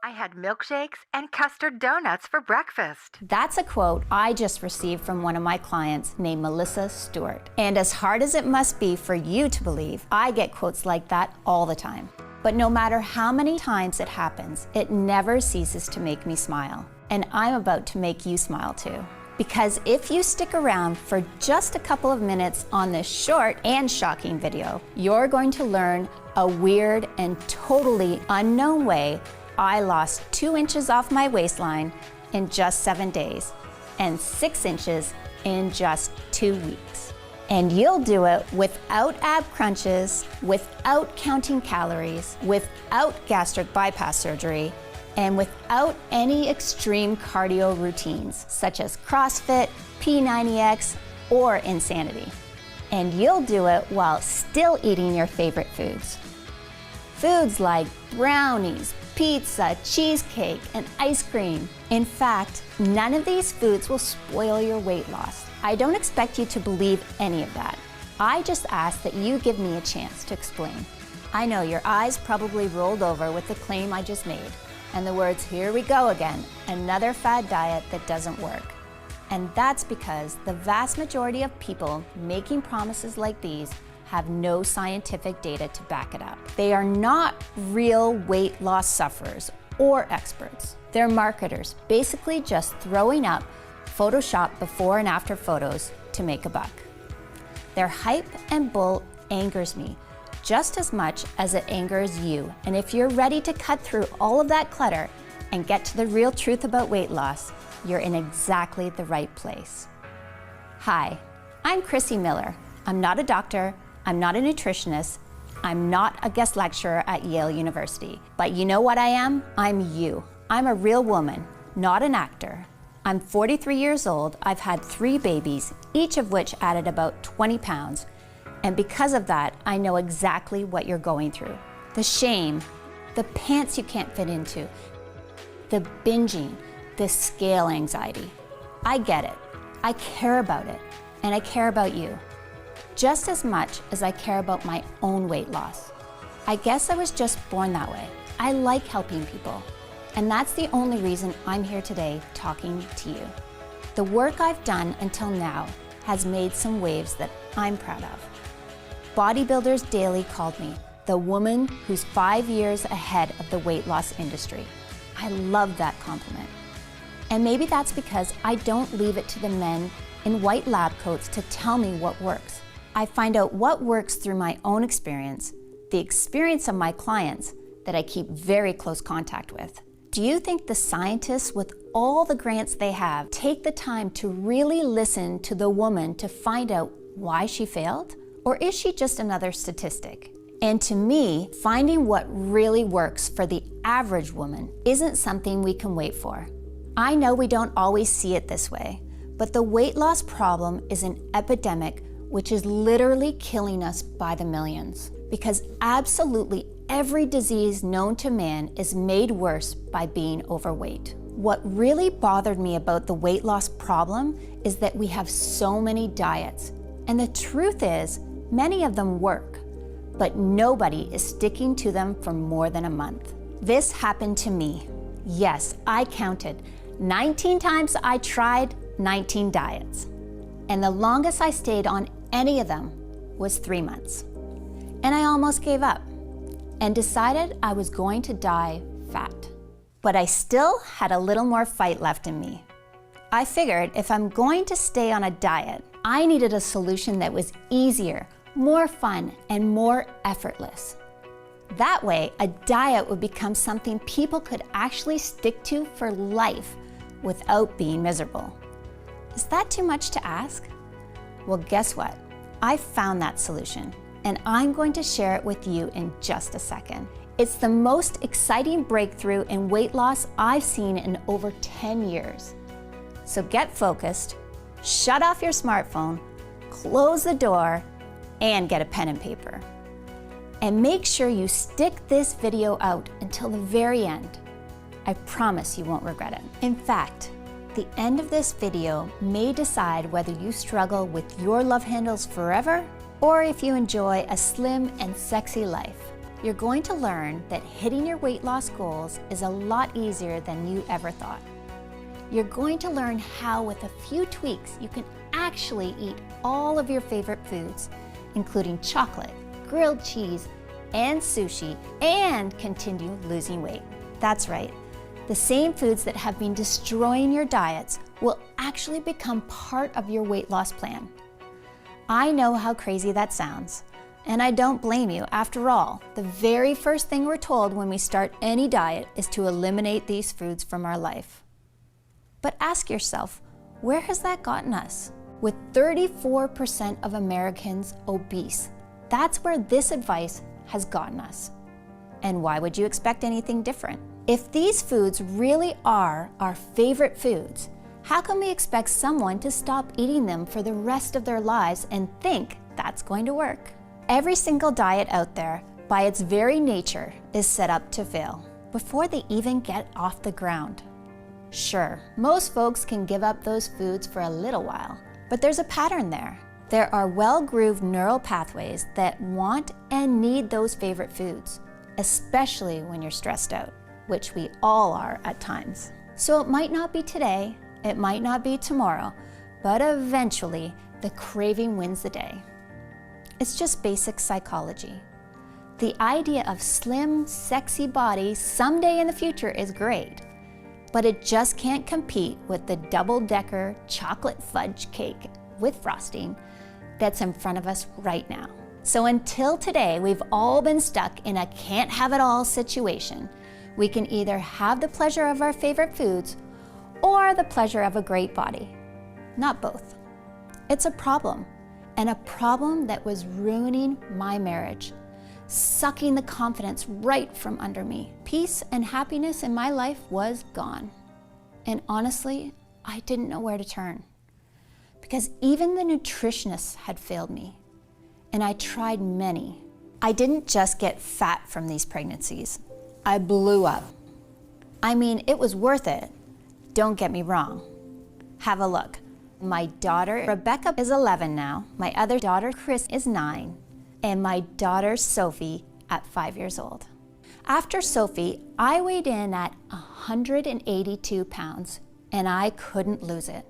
I had milkshakes and custard donuts for breakfast. That's a quote I just received from one of my clients named Melissa Stuart. And as hard as it must be for you to believe, I get quotes like that all the time. But no matter how many times it happens, it never ceases to make me smile. And I'm about to make you smile too. Because if you stick around for just a couple of minutes on this short and shocking video, you're going to learn a weird and totally unknown way I lost 2 inches off my waistline in just 7 days and 6 inches in just 2 weeks. And you'll do it without ab crunches, without counting calories, without gastric bypass surgery, and without any extreme cardio routines such as CrossFit, P90X, or insanity. And you'll do it while still eating your favorite foods. Foods like brownies, pizza, cheesecake, and ice cream. In fact, none of these foods will spoil your weight loss. I don't expect you to believe any of that. I just ask that you give me a chance to explain. I know your eyes probably rolled over with the claim I just made, and the words, "Here we go again, another fad diet that doesn't work." And that's because the vast majority of people making promises like these have no scientific data to back it up. They are not real weight loss sufferers or experts. They're marketers, basically just throwing up Photoshop before and after photos to make a buck. Their hype and bull angers me just as much as it angers you. And if you're ready to cut through all of that clutter and get to the real truth about weight loss, you're in exactly the right place. Hi, I'm Chrissy Miller. I'm not a doctor, I'm not a nutritionist, I'm not a guest lecturer at Yale University. But you know what I am? I'm you. I'm a real woman, not an actor. I'm 43 years old, I've had 3 babies, each of which added about 20 pounds. And because of that, I know exactly what you're going through. The shame, the pants you can't fit into, the binging, the scale anxiety. I get it. I care about it, and I care about you just as much as I care about my own weight loss. I guess I was just born that way. I like helping people, and that's the only reason I'm here today talking to you. The work I've done until now has made some waves that I'm proud of. Bodybuilders Daily called me the woman who's 5 years ahead of the weight loss industry. I love that compliment. And maybe that's because I don't leave it to the men in white lab coats to tell me what works. I find out what works through my own experience, the experience of my clients that I keep very close contact with. Do you think the scientists with all the grants they have take the time to really listen to the woman to find out why she failed? Or is she just another statistic? And to me, finding what really works for the average woman isn't something we can wait for. I know we don't always see it this way, but the weight loss problem is an epidemic which is literally killing us by the millions. Because absolutely every disease known to man is made worse by being overweight. What really bothered me about the weight loss problem is that we have so many diets. And the truth is, many of them work, but nobody is sticking to them for more than a month. This happened to me. Yes, I counted. 19 times I tried 19 diets. And the longest I stayed on any of them was 3 months. And I almost gave up and decided I was going to die fat. But I still had a little more fight left in me. I figured if I'm going to stay on a diet, I needed a solution that was easier, more fun, and more effortless. That way, a diet would become something people could actually stick to for life without being miserable. Is that too much to ask? Well, guess what? I found that solution, and I'm going to share it with you in just a second. It's the most exciting breakthrough in weight loss I've seen in over 10 years. So get focused, shut off your smartphone, close the door, and get a pen and paper. And make sure you stick this video out until the very end. I promise you won't regret it. In fact, the end of this video may decide whether you struggle with your love handles forever or if you enjoy a slim and sexy life. you're going to learn that hitting your weight loss goals is a lot easier than you ever thought. You're going to learn how, with a few tweaks, you can actually eat all of your favorite foods, including chocolate, grilled cheese, and sushi, and continue losing weight. That's right. The same foods that have been destroying your diets will actually become part of your weight loss plan. I know how crazy that sounds, and I don't blame you. After all, the very first thing we're told when we start any diet is to eliminate these foods from our life. But ask yourself, where has that gotten us? With 34% of Americans obese, that's where this advice has gotten us. And why would you expect anything different? If these foods really are our favorite foods, how can we expect someone to stop eating them for the rest of their lives and think that's going to work? Every single diet out there, by its very nature, is set up to fail before they even get off the ground. Sure, most folks can give up those foods for a little while, but there's a pattern there. There are well-grooved neural pathways that want and need those favorite foods, especially when you're stressed out, which we all are at times. So it might not be today, it might not be tomorrow, but eventually the craving wins the day. It's just basic psychology. The idea of slim, sexy body someday in the future is great, but it just can't compete with the double-decker chocolate fudge cake with frosting that's in front of us right now. So until today, we've all been stuck in a can't have it all situation. We can either have the pleasure of our favorite foods or the pleasure of a great body. Not both. It's a problem, and a problem that was ruining my marriage, sucking the confidence right from under me. Peace and happiness in my life was gone. And honestly, I didn't know where to turn, because even the nutritionists had failed me, and I tried many. I didn't just get fat from these pregnancies. I blew up. I mean, it was worth it. Don't get me wrong. Have a look. My daughter, Rebecca, is 11 now. My other daughter, Chris, is 9. And my daughter, Sophie, at 5 years old. After Sophie, I weighed in at 182 pounds, and I couldn't lose it.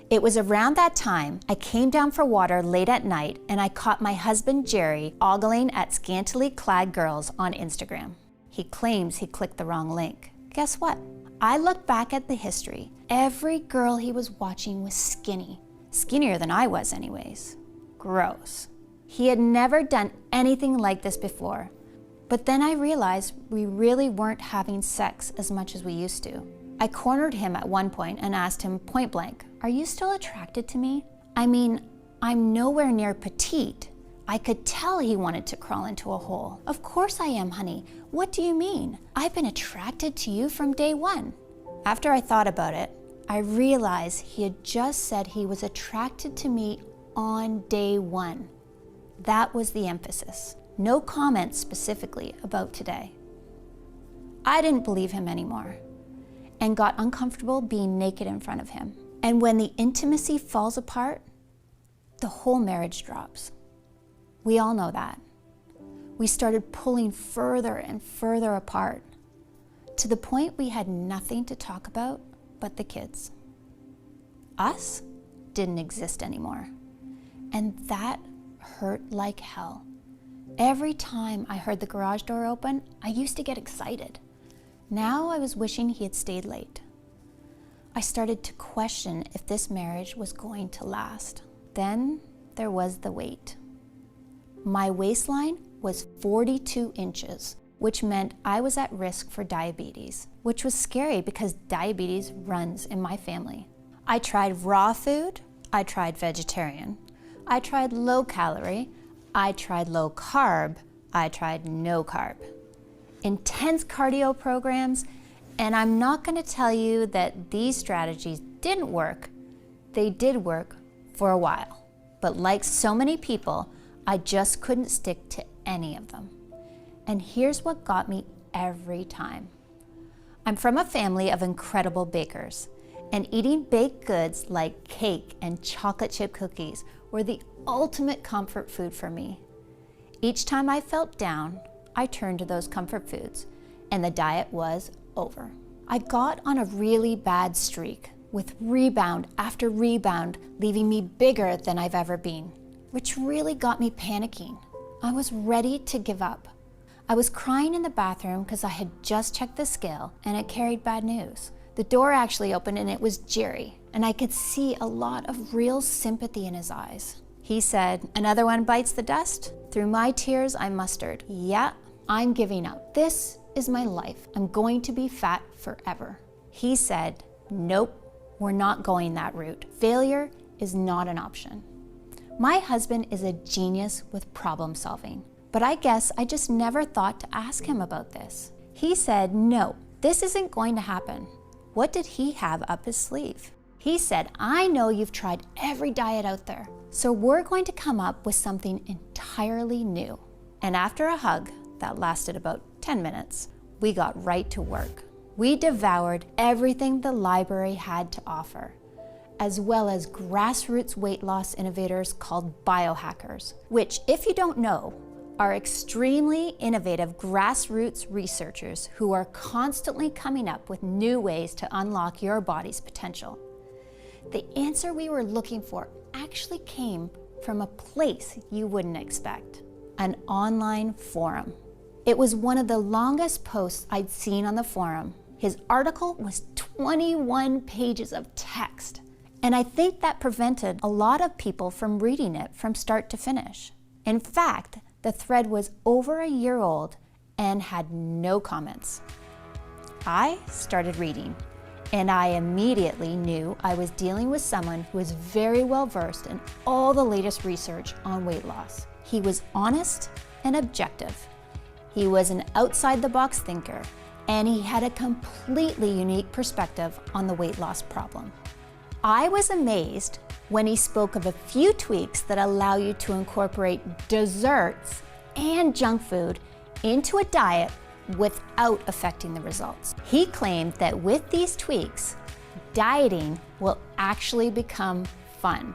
It was around that time I came down for water late at night, and I caught my husband, Jerry, ogling at scantily clad girls on Instagram. He claims he clicked the wrong link. Guess what? I looked back at the history. Every girl he was watching was skinny. Skinnier than I was anyways. Gross. He had never done anything like this before. But then I realized we really weren't having sex as much as we used to. I cornered him at one point and asked him point blank, "Are you still attracted to me? I mean, I'm nowhere near petite." I could tell he wanted to crawl into a hole. "Of course I am, honey. What do you mean? I've been attracted to you from day one." After I thought about it, I realized he had just said he was attracted to me on day one. That was the emphasis. No comments specifically about today. I didn't believe him anymore and got uncomfortable being naked in front of him. And when the intimacy falls apart, the whole marriage drops. We all know that. We started pulling further and further apart to the point we had nothing to talk about but the kids. Us didn't exist anymore. And that hurt like hell. Every time I heard the garage door open, I used to get excited. Now I was wishing he had stayed late. I started to question if this marriage was going to last. Then there was the weight. My waistline was 42 inches, which meant I was at risk for diabetes, which was scary because diabetes runs in my family. I tried raw food, I tried vegetarian, I tried low calorie, I tried low carb, I tried no carb. Intense cardio programs, and I'm not going to tell you that these strategies didn't work. They did work for a while, but like so many people, I just couldn't stick to any of them. And here's what got me every time. I'm from a family of incredible bakers, and eating baked goods like cake and chocolate chip cookies were the ultimate comfort food for me. Each time I felt down, I turned to those comfort foods, and the diet was over. I got on a really bad streak, with rebound after rebound, leaving me bigger than I've ever been, which really got me panicking. I was ready to give up. I was crying in the bathroom because I had just checked the scale and it carried bad news. The door actually opened and it was Jerry, and I could see a lot of real sympathy in his eyes. He said, "Another one bites the dust?" Through my tears, I mustered, "Yeah, I'm giving up. This is my life. I'm going to be fat forever." He said, "Nope, we're not going that route. Failure is not an option." My husband is a genius with problem solving, but I guess I just never thought to ask him about this. He said, "No, this isn't going to happen." What did he have up his sleeve? He said, "I know you've tried every diet out there, so we're going to come up with something entirely new." And after a hug that lasted about 10 minutes, we got right to work. We devoured everything the library had to offer, as well as grassroots weight loss innovators called biohackers, which, if you don't know, are extremely innovative grassroots researchers who are constantly coming up with new ways to unlock your body's potential. The answer we were looking for actually came from a place you wouldn't expect: an online forum. It was one of the longest posts I'd seen on the forum. His article was 21 pages of text, and I think that prevented a lot of people from reading it from start to finish. In fact, the thread was over a year old and had no comments. I started reading, and I immediately knew I was dealing with someone who was very well versed in all the latest research on weight loss. He was honest and objective. He was an outside-the-box thinker, and he had a completely unique perspective on the weight loss problem. I was amazed when he spoke of a few tweaks that allow you to incorporate desserts and junk food into a diet without affecting the results. He claimed that with these tweaks, dieting will actually become fun.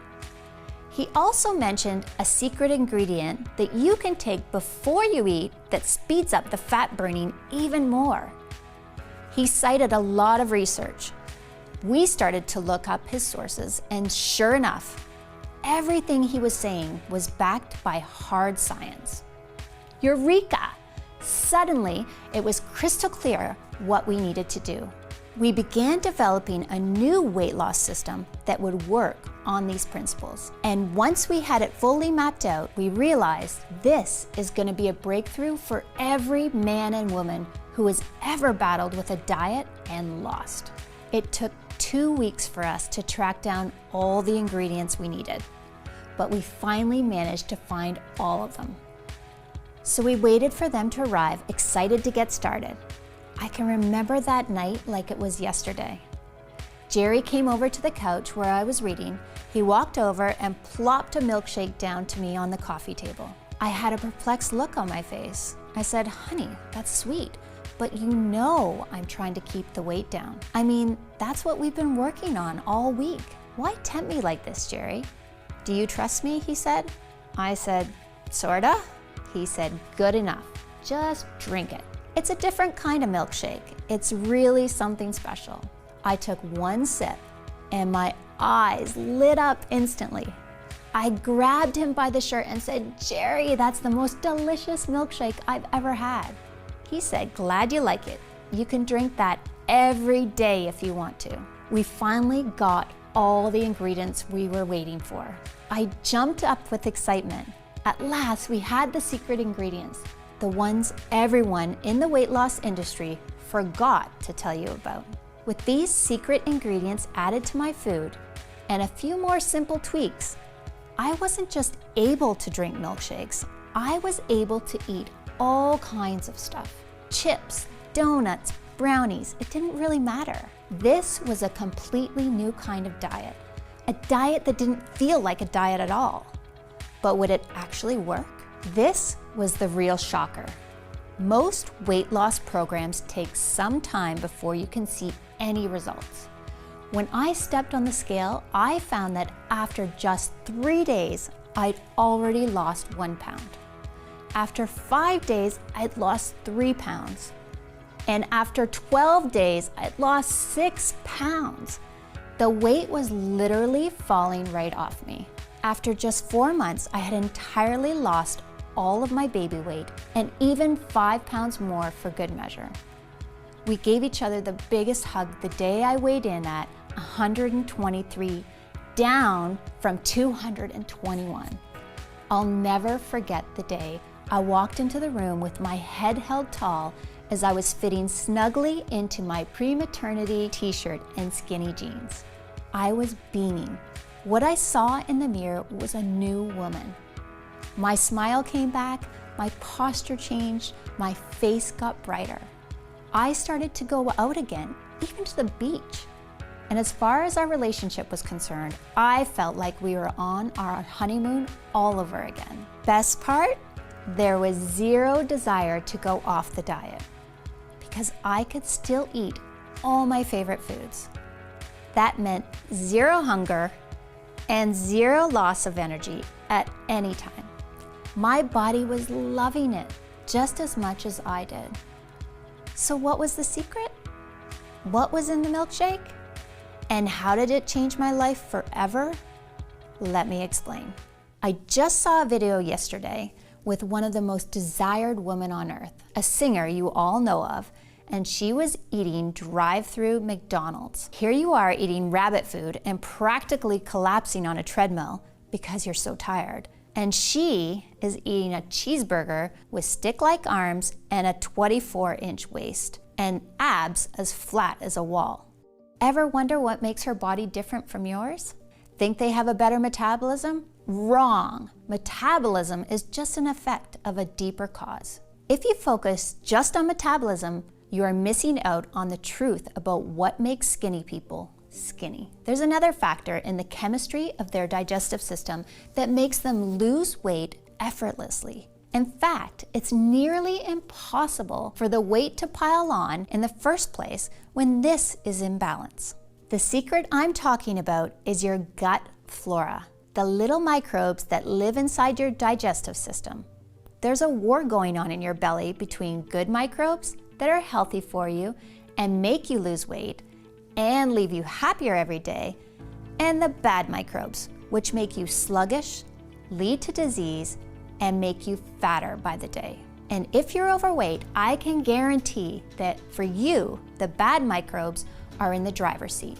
He also mentioned a secret ingredient that you can take before you eat that speeds up the fat burning even more. He cited a lot of research. We started to look up his sources, and sure enough, everything he was saying was backed by hard science. Eureka! Suddenly, it was crystal clear what we needed to do. We began developing a new weight loss system that would work on these principles. And once we had it fully mapped out, we realized this is going to be a breakthrough for every man and woman who has ever battled with a diet and lost. It took 2 weeks for us to track down all the ingredients we needed, but we finally managed to find all of them. So we waited for them to arrive, excited to get started. I can remember that night like it was yesterday. Jerry came over to the couch where I was reading. He walked over and plopped a milkshake down to me on the coffee table. I had a perplexed look on my face. I said, "Honey, that's sweet, but you know I'm trying to keep the weight down. I mean, that's what we've been working on all week. Why tempt me like this, Jerry?" "Do you trust me?" he said. I said, "Sorta." He said, "Good enough. Just drink it. It's a different kind of milkshake. It's really something special." I took one sip and my eyes lit up instantly. I grabbed him by the shirt and said, "Jerry, that's the most delicious milkshake I've ever had." He said, "Glad you like it. You can drink that every day if you want to." We finally got all the ingredients we were waiting for. I jumped up with excitement. At last, we had the secret ingredients, the ones everyone in the weight loss industry forgot to tell you about. With these secret ingredients added to my food and a few more simple tweaks, I wasn't just able to drink milkshakes, I was able to eat all kinds of stuff. Chips, donuts, brownies, it didn't really matter. This was a completely new kind of diet, a diet that didn't feel like a diet at all. But would it actually work? This was the real shocker. Most weight loss programs take some time before you can see any results. When I stepped on the scale, I found that after just 3 days, I'd already lost 1 pound. After 5 days, I'd lost 3 pounds. And after 12 days, I'd lost 6 pounds. The weight was literally falling right off me. After just 4 months, I had entirely lost all of my baby weight and even 5 pounds more for good measure. We gave each other the biggest hug the day I weighed in at 123, down from 221. I'll never forget the day I walked into the room with my head held tall as I was fitting snugly into my pre-maternity t-shirt and skinny jeans. I was beaming. What I saw in the mirror was a new woman. My smile came back, my posture changed, my face got brighter. I started to go out again, even to the beach. And as far as our relationship was concerned, I felt like we were on our honeymoon all over again. Best part? There was zero desire to go off the diet because I could still eat all my favorite foods. That meant zero hunger and zero loss of energy at any time. My body was loving it just as much as I did. So what was the secret? What was in the milkshake? And how did it change my life forever? Let me explain. I just saw a video yesterday with one of the most desired women on earth, a singer you all know of, and she was eating drive-through McDonald's. Here you are eating rabbit food and practically collapsing on a treadmill because you're so tired. And she is eating a cheeseburger with stick-like arms and a 24-inch waist and abs as flat as a wall. Ever wonder what makes her body different from yours? Think they have a better metabolism? Wrong. Metabolism is just an effect of a deeper cause. If you focus just on metabolism, you are missing out on the truth about what makes skinny people skinny. There's another factor in the chemistry of their digestive system that makes them lose weight effortlessly. In fact, it's nearly impossible for the weight to pile on in the first place when this is in balance. The secret I'm talking about is your gut flora, the little microbes that live inside your digestive system. There's a war going on in your belly between good microbes that are healthy for you and make you lose weight and leave you happier every day, and the bad microbes, which make you sluggish, lead to disease, and make you fatter by the day. And if you're overweight, I can guarantee that for you, the bad microbes are in the driver's seat.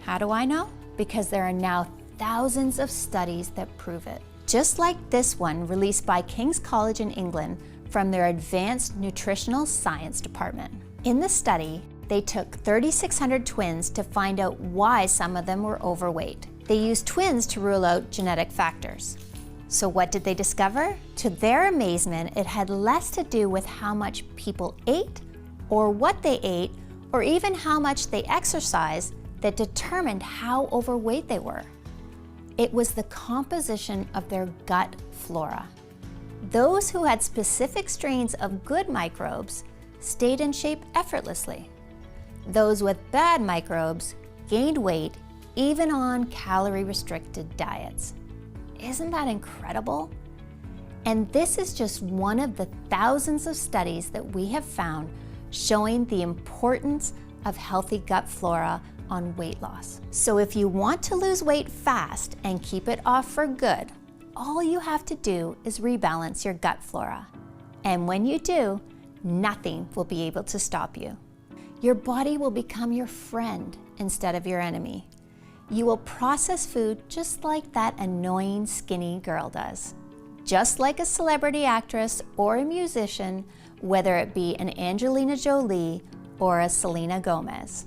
How do I know? Because there are now thousands of studies that prove it. Just like this one released by King's College in England from their Advanced Nutritional Science Department. In the study, they took 3,600 twins to find out why some of them were overweight. They used twins to rule out genetic factors. So what did they discover? To their amazement, it had less to do with how much people ate, or what they ate, or even how much they exercised that determined how overweight they were. It was the composition of their gut flora. Those who had specific strains of good microbes stayed in shape effortlessly. Those with bad microbes gained weight even on calorie-restricted diets. Isn't that incredible? And this is just one of the thousands of studies that we have found showing the importance of healthy gut flora on weight loss. So if you want to lose weight fast and keep it off for good, all you have to do is rebalance your gut flora. And when you do, nothing will be able to stop you. Your body will become your friend instead of your enemy. You will process food just like that annoying skinny girl does. Just like a celebrity actress or a musician, whether it be an Angelina Jolie or a Selena Gomez.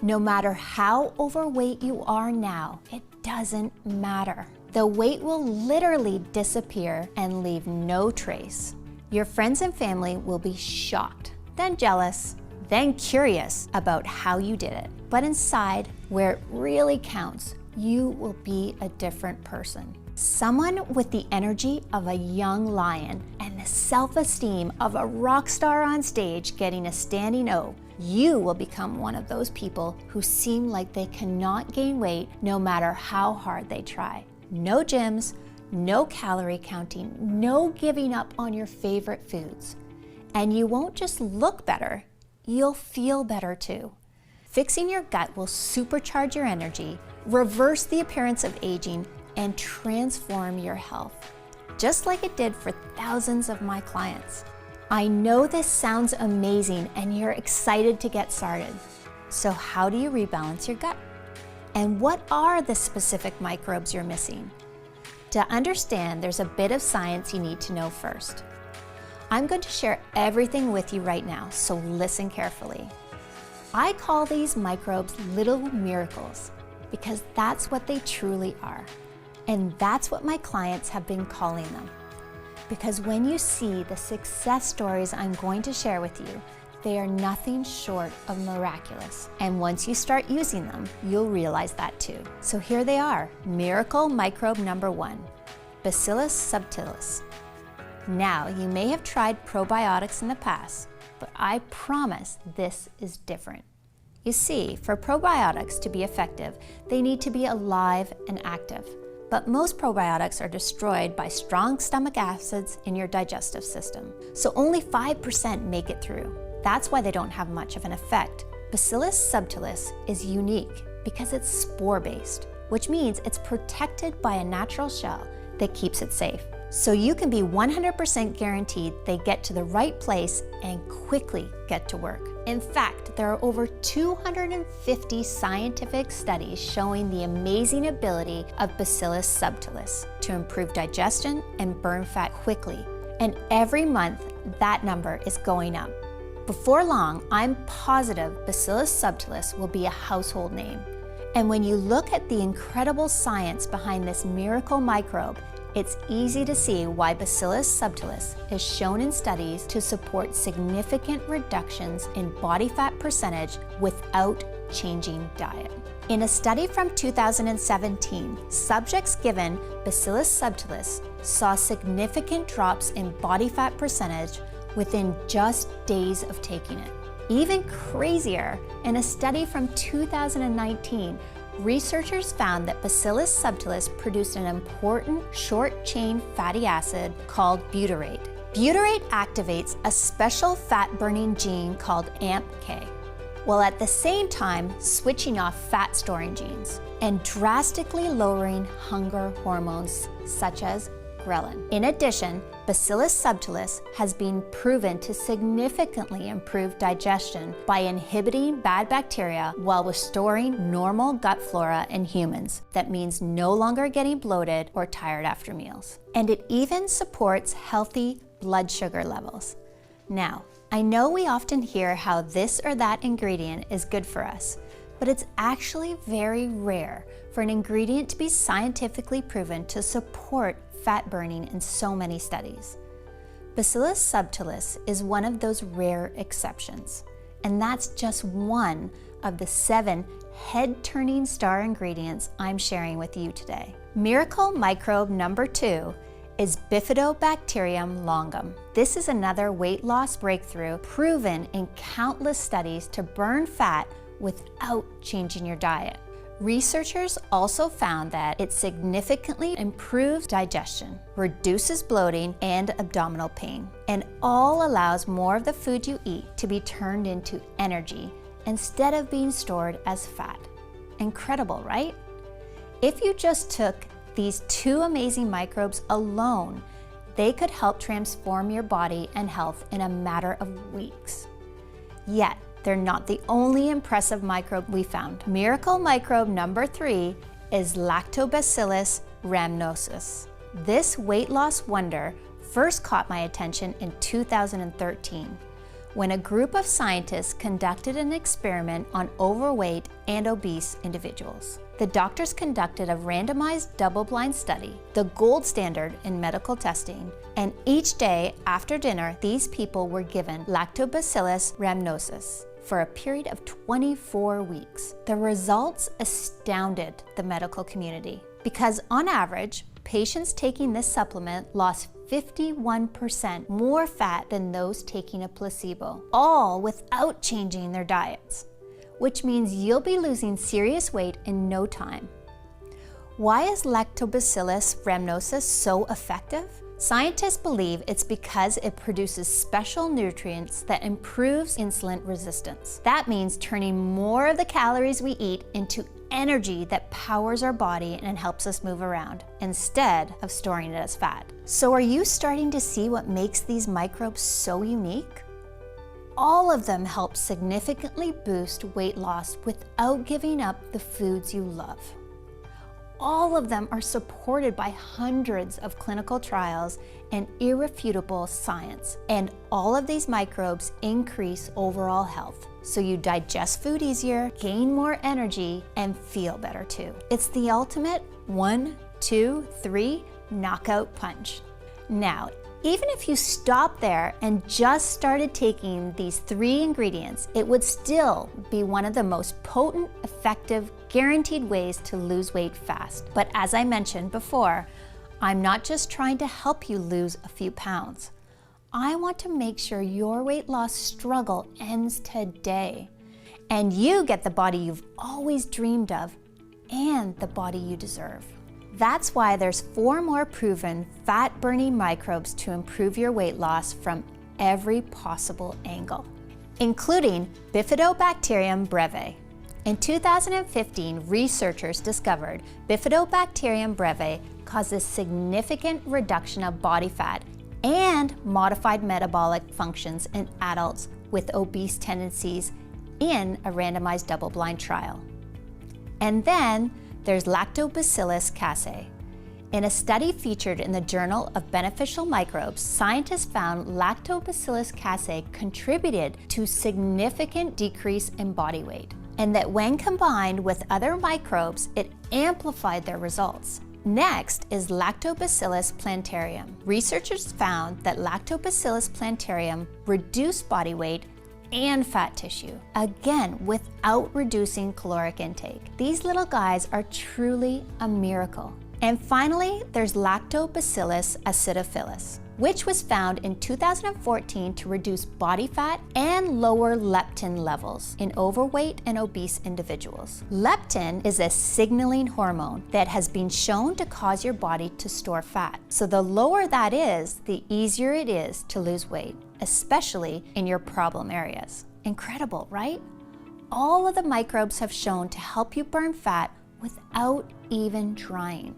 No matter how overweight you are now, it doesn't matter. The weight will literally disappear and leave no trace. Your friends and family will be shocked, then jealous, then curious about how you did it. But inside, where it really counts, you will be a different person. Someone with the energy of a young lion and the self-esteem of a rock star on stage getting a standing O. You will become one of those people who seem like they cannot gain weight no matter how hard they try. No gyms, no calorie counting, no giving up on your favorite foods. And you won't just look better, you'll feel better too. Fixing your gut will supercharge your energy, reverse the appearance of aging, and transform your health, just like it did for thousands of my clients. I know this sounds amazing and you're excited to get started. So how do you rebalance your gut? And what are the specific microbes you're missing? To understand, there's a bit of science you need to know first. I'm going to share everything with you right now, so listen carefully. I call these microbes little miracles because that's what they truly are. And that's what my clients have been calling them. Because when you see the success stories I'm going to share with you, they are nothing short of miraculous. And once you start using them, you'll realize that too. So here they are, miracle microbe number 1, Bacillus subtilis. Now, you may have tried probiotics in the past, but I promise this is different. You see, for probiotics to be effective, they need to be alive and active. But most probiotics are destroyed by strong stomach acids in your digestive system. So only 5% make it through. That's why they don't have much of an effect. Bacillus subtilis is unique because it's spore-based, which means it's protected by a natural shell that keeps it safe. So you can be 100% guaranteed they get to the right place and quickly get to work. In fact, there are over 250 scientific studies showing the amazing ability of Bacillus subtilis to improve digestion and burn fat quickly. And every month, that number is going up. Before long, I'm positive Bacillus subtilis will be a household name. And when you look at the incredible science behind this miracle microbe, it's easy to see why Bacillus subtilis is shown in studies to support significant reductions in body fat percentage without changing diet. In a study from 2017, subjects given Bacillus subtilis saw significant drops in body fat percentage within just days of taking it. Even crazier, in a study from 2019, researchers found that Bacillus subtilis produced an important short-chain fatty acid called butyrate. Butyrate activates a special fat-burning gene called AMPK, while at the same time switching off fat-storing genes and drastically lowering hunger hormones such as ghrelin. In addition, Bacillus subtilis has been proven to significantly improve digestion by inhibiting bad bacteria while restoring normal gut flora in humans. That means no longer getting bloated or tired after meals. And it even supports healthy blood sugar levels. Now, I know we often hear how this or that ingredient is good for us, but it's actually very rare for an ingredient to be scientifically proven to support fat burning in so many studies. Bacillus subtilis is one of those rare exceptions, and that's just one of the 7 head-turning star ingredients I'm sharing with you today. Miracle microbe number 2 is Bifidobacterium longum. This is another weight loss breakthrough proven in countless studies to burn fat without changing your diet. Researchers also found that it significantly improves digestion, reduces bloating and abdominal pain, and all allows more of the food you eat to be turned into energy instead of being stored as fat. Incredible, right? If you just took these 2 amazing microbes alone, they could help transform your body and health in a matter of weeks. Yet, they're not the only impressive microbe we found. Miracle microbe number 3 is Lactobacillus rhamnosus. This weight loss wonder first caught my attention in 2013 when a group of scientists conducted an experiment on overweight and obese individuals. The doctors conducted a randomized double-blind study, the gold standard in medical testing, and each day after dinner, these people were given Lactobacillus rhamnosus for a period of 24 weeks. The results astounded the medical community because on average, patients taking this supplement lost 51% more fat than those taking a placebo, all without changing their diets, which means you'll be losing serious weight in no time. Why is Lactobacillus rhamnosus so effective? Scientists believe it's because it produces special nutrients that improves insulin resistance. That means turning more of the calories we eat into energy that powers our body and helps us move around, instead of storing it as fat. So are you starting to see what makes these microbes so unique? All of them help significantly boost weight loss without giving up the foods you love. All of them are supported by hundreds of clinical trials and irrefutable science. And all of these microbes increase overall health. So you digest food easier, gain more energy, and feel better too. It's the ultimate 1, 2, 3 knockout punch. Now, even if you stopped there and just started taking these 3 ingredients, it would still be one of the most potent, effective, guaranteed ways to lose weight fast. But as I mentioned before, I'm not just trying to help you lose a few pounds. I want to make sure your weight loss struggle ends today, and you get the body you've always dreamed of and the body you deserve. That's why there's 4 more proven fat-burning microbes to improve your weight loss from every possible angle, including Bifidobacterium breve. In 2015, researchers discovered Bifidobacterium breve causes significant reduction of body fat and modified metabolic functions in adults with obese tendencies in a randomized double-blind trial. And then there's Lactobacillus casei. In a study featured in the Journal of Beneficial Microbes, scientists found Lactobacillus casei contributed to significant decrease in body weight, and that when combined with other microbes, it amplified their results. Next is Lactobacillus plantarum. Researchers found that Lactobacillus plantarum reduced body weight and fat tissue, again without reducing caloric intake. These little guys are truly a miracle. And finally, there's Lactobacillus acidophilus, which was found in 2014 to reduce body fat and lower leptin levels in overweight and obese individuals. Leptin is a signaling hormone that has been shown to cause your body to store fat. So the lower that is, the easier it is to lose weight, especially in your problem areas. Incredible, right? All of the microbes have shown to help you burn fat without even trying.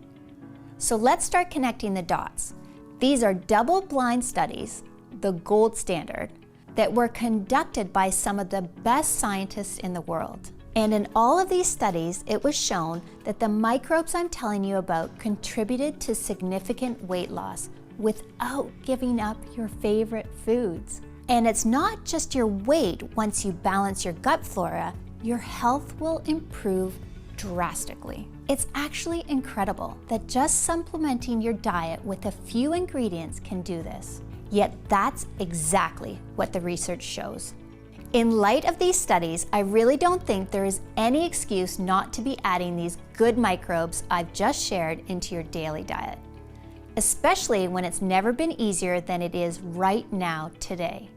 So let's start connecting the dots. These are double-blind studies, the gold standard, that were conducted by some of the best scientists in the world. And in all of these studies, it was shown that the microbes I'm telling you about contributed to significant weight loss without giving up your favorite foods. And it's not just your weight. Once you balance your gut flora, your health will improve drastically. It's actually incredible that just supplementing your diet with a few ingredients can do this. Yet that's exactly what the research shows. In light of these studies, I really don't think there is any excuse not to be adding these good microbes I've just shared into your daily diet, especially when it's never been easier than it is right now today.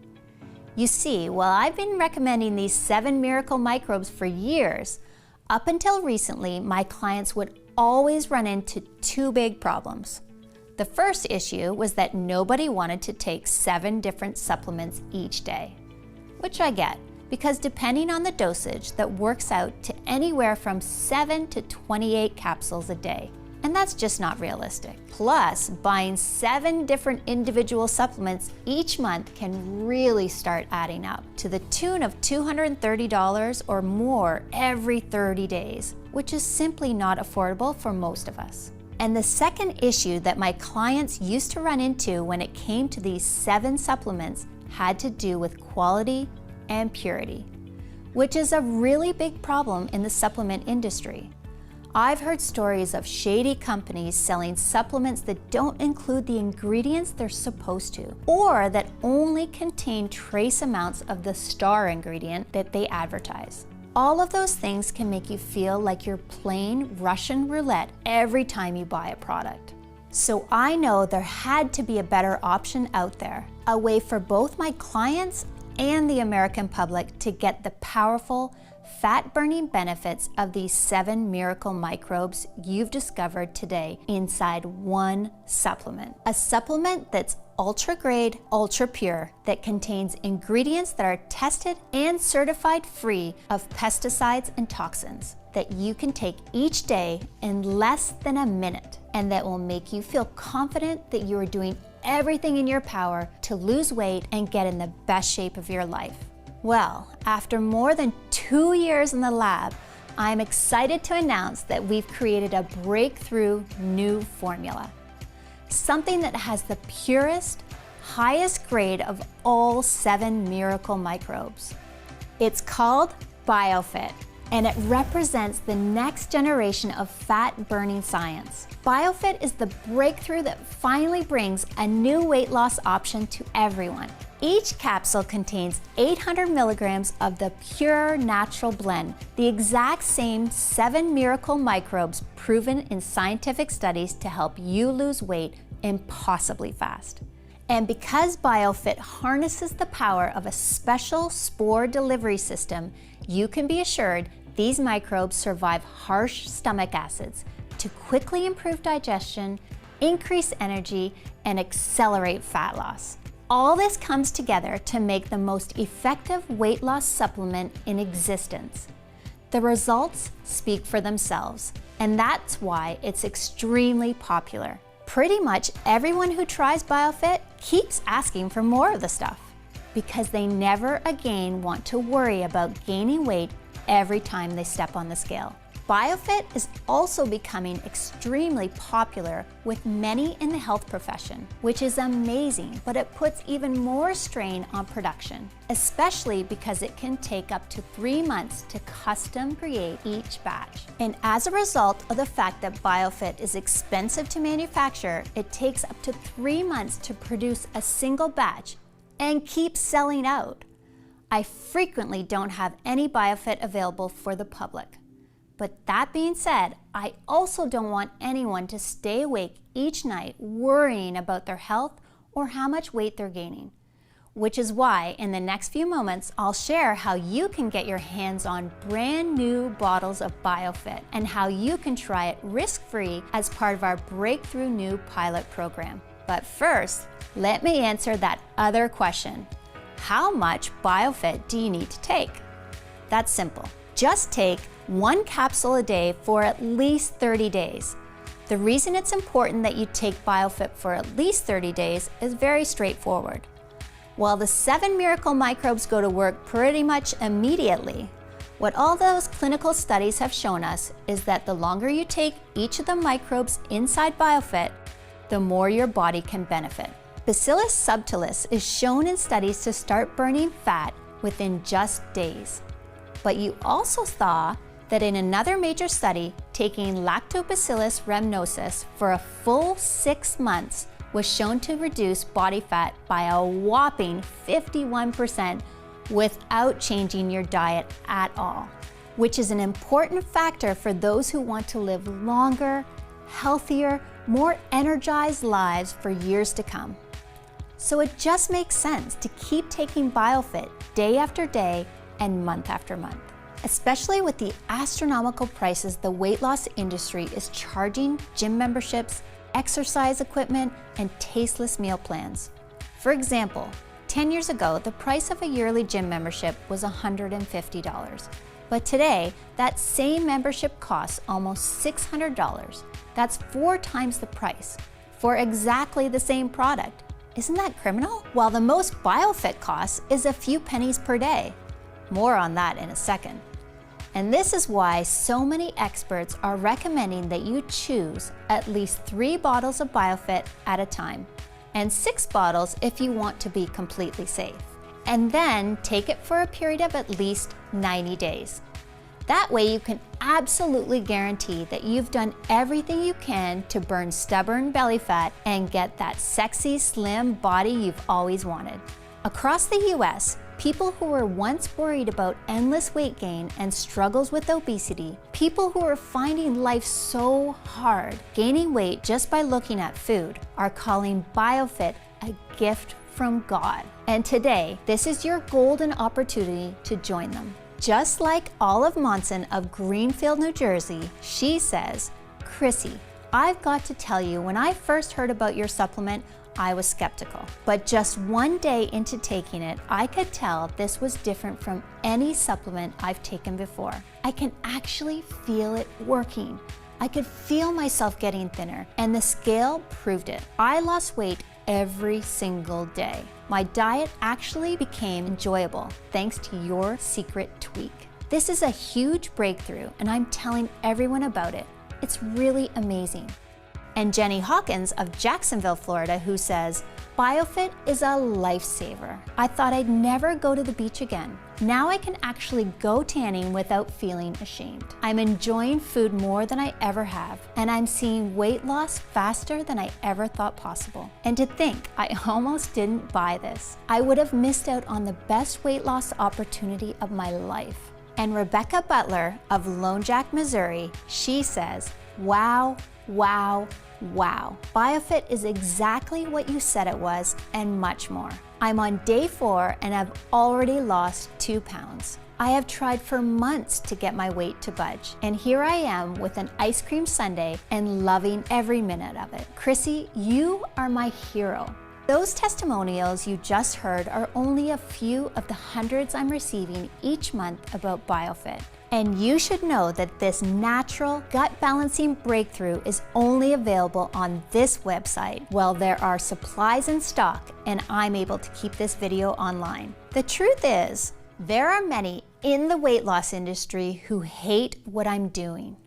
You see, while I've been recommending these 7 miracle microbes for years, up until recently, my clients would always run into 2 big problems. The first issue was that nobody wanted to take 7 different supplements each day, which I get, because depending on the dosage, that works out to anywhere from 7 to 28 capsules a day. And that's just not realistic. Plus, buying 7 different individual supplements each month can really start adding up to the tune of $230 or more every 30 days, which is simply not affordable for most of us. And the second issue that my clients used to run into when it came to these 7 supplements had to do with quality and purity, which is a really big problem in the supplement industry. I've heard stories of shady companies selling supplements that don't include the ingredients they're supposed to, or that only contain trace amounts of the star ingredient that they advertise. All of those things can make you feel like you're playing Russian roulette every time you buy a product. So I know there had to be a better option out there, a way for both my clients and the American public to get the powerful, fat-burning benefits of these 7 miracle microbes you've discovered today inside one supplement. A supplement that's ultra-grade, ultra-pure, that contains ingredients that are tested and certified free of pesticides and toxins, that you can take each day in less than a minute, and that will make you feel confident that you are doing everything in your power to lose weight and get in the best shape of your life. Well, after more than 2 years in the lab, I'm excited to announce that we've created a breakthrough new formula. Something that has the purest, highest grade of all 7 miracle microbes. It's called Biofit, and it represents the next generation of fat-burning science. Biofit is the breakthrough that finally brings a new weight loss option to everyone. Each capsule contains 800 milligrams of the pure natural blend, the exact same 7 miracle microbes proven in scientific studies to help you lose weight impossibly fast. And because Biofit harnesses the power of a special spore delivery system, you can be assured these microbes survive harsh stomach acids to quickly improve digestion, increase energy, and accelerate fat loss. All this comes together to make the most effective weight loss supplement in existence. The results speak for themselves, and that's why it's extremely popular. Pretty much everyone who tries Biofit keeps asking for more of the stuff, because they never again want to worry about gaining weight every time they step on the scale. Biofit is also becoming extremely popular with many in the health profession, which is amazing, but it puts even more strain on production, especially because it can take up to 3 months to custom create each batch. And as a result of the fact that Biofit is expensive to manufacture, it takes up to 3 months to produce a single batch and keeps selling out. I frequently don't have any Biofit available for the public. But that being said, I also don't want anyone to stay awake each night worrying about their health or how much weight they're gaining. Which is why in the next few moments, I'll share how you can get your hands on brand new bottles of Biofit and how you can try it risk-free as part of our breakthrough new pilot program. But first, let me answer that other question. How much Biofit do you need to take? That's simple. Just take 1 capsule a day for at least 30 days. The reason it's important that you take Biofit for at least 30 days is very straightforward. While the 7 miracle microbes go to work pretty much immediately, what all those clinical studies have shown us is that the longer you take each of the microbes inside Biofit, the more your body can benefit. Bacillus subtilis is shown in studies to start burning fat within just days. But you also saw that in another major study, taking Lactobacillus rhamnosus for a full 6 months was shown to reduce body fat by a whopping 51% without changing your diet at all, which is an important factor for those who want to live longer, healthier, more energized lives for years to come. So it just makes sense to keep taking Biofit day after day and month after month, especially with the astronomical prices the weight loss industry is charging gym memberships, exercise equipment, and tasteless meal plans. For example, 10 years ago, the price of a yearly gym membership was $150. But today, that same membership costs almost $600. That's 4 times the price for exactly the same product. Isn't that criminal? While the most Biofit costs is a few pennies per day. More on that in a second. And this is why so many experts are recommending that you choose at least 3 bottles of Biofit at a time, and 6 bottles if you want to be completely safe. And then take it for a period of at least 90 days. That way you can absolutely guarantee that you've done everything you can to burn stubborn belly fat and get that sexy, slim body you've always wanted. Across the US, people who were once worried about endless weight gain and struggles with obesity, people who are finding life so hard, gaining weight just by looking at food, are calling Biofit a gift from God. And today, this is your golden opportunity to join them. Just like Olive Monson of Greenfield, New Jersey, she says, "Chrissy, I've got to tell you, when I first heard about your supplement, I was skeptical. But just one day into taking it, I could tell this was different from any supplement I've taken before. I can actually feel it working. I could feel myself getting thinner, and the scale proved it. I lost weight every single day. My diet actually became enjoyable thanks to your secret tweak. This is a huge breakthrough, and I'm telling everyone about it. It's really amazing." And Jenny Hawkins of Jacksonville, Florida, who says, "Biofit is a lifesaver. I thought I'd never go to the beach again. Now I can actually go tanning without feeling ashamed. I'm enjoying food more than I ever have, and I'm seeing weight loss faster than I ever thought possible. And to think, I almost didn't buy this. I would have missed out on the best weight loss opportunity of my life." And Rebecca Butler of Lone Jack, Missouri, she says, "Wow, wow, wow. Biofit is exactly what you said it was and much more. I'm on day 4 and I've already lost 2 pounds. I have tried for months to get my weight to budge, and here I am with an ice cream sundae and loving every minute of it. Chrissy, you are my hero." Those testimonials you just heard are only a few of the hundreds I'm receiving each month about Biofit. And you should know that this natural gut balancing breakthrough is only available on this website while there are supplies in stock and I'm able to keep this video online. The truth is, there are many in the weight loss industry who hate what I'm doing.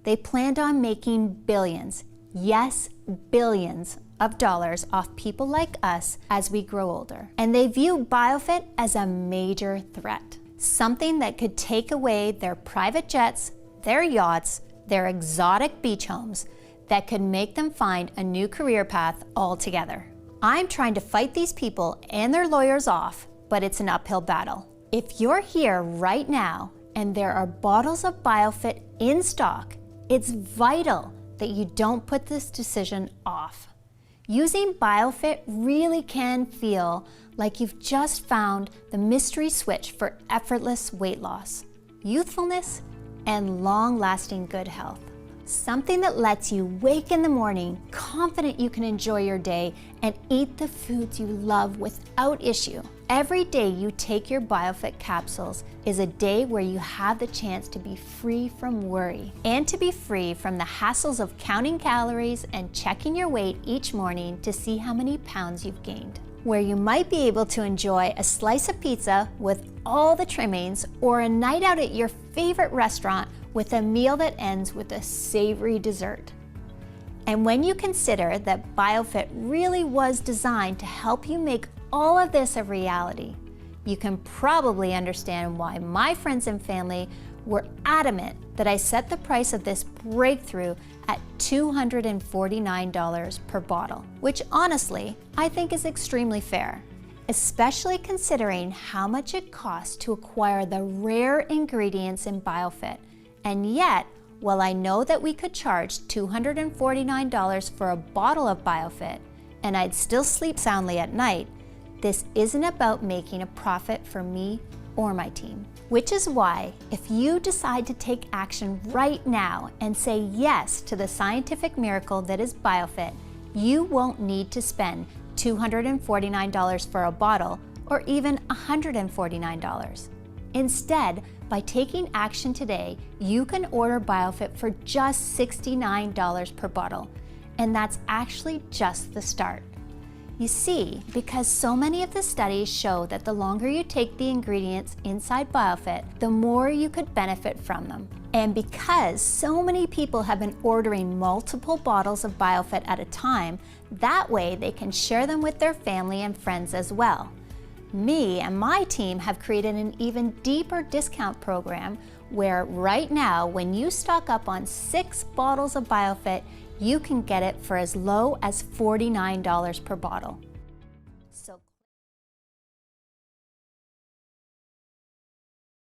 They planned on making billions, yes, billions of dollars off people like us as we grow older. And they view Biofit as a major threat. Something that could take away their private jets, their yachts, their exotic beach homes, that could make them find a new career path altogether. I'm trying to fight these people and their lawyers off, but it's an uphill battle. If you're here right now and there are bottles of Biofit in stock, it's vital that you don't put this decision off. Using Biofit really can feel like you've just found the mystery switch for effortless weight loss, youthfulness, and long-lasting good health. Something that lets you wake in the morning confident you can enjoy your day and eat the foods you love without issue. Every day you take your Biofit capsules is a day where you have the chance to be free from worry and to be free from the hassles of counting calories and checking your weight each morning to see how many pounds you've gained. Where you might be able to enjoy a slice of pizza with all the trimmings or a night out at your favorite restaurant with a meal that ends with a savory dessert. And when you consider that Biofit really was designed to help you make all of this a reality, you can probably understand why my friends and family were adamant that I set the price of this breakthrough at $249 per bottle, which honestly, I think is extremely fair, especially considering how much it costs to acquire the rare ingredients in Biofit. And yet, while I know that we could charge $249 for a bottle of Biofit, and I'd still sleep soundly at night, this isn't about making a profit for me or my team. Which is why, if you decide to take action right now and say yes to the scientific miracle that is Biofit, you won't need to spend $249 for a bottle or even $149. Instead, by taking action today, you can order Biofit for just $69 per bottle, and that's actually just the start. You see, because so many of the studies show that the longer you take the ingredients inside Biofit, the more you could benefit from them. And because so many people have been ordering multiple bottles of Biofit at a time, that way they can share them with their family and friends as well. Me and my team have created an even deeper discount program where right now, when you stock up on 6 bottles of Biofit, you can get it for as low as $49 per bottle. So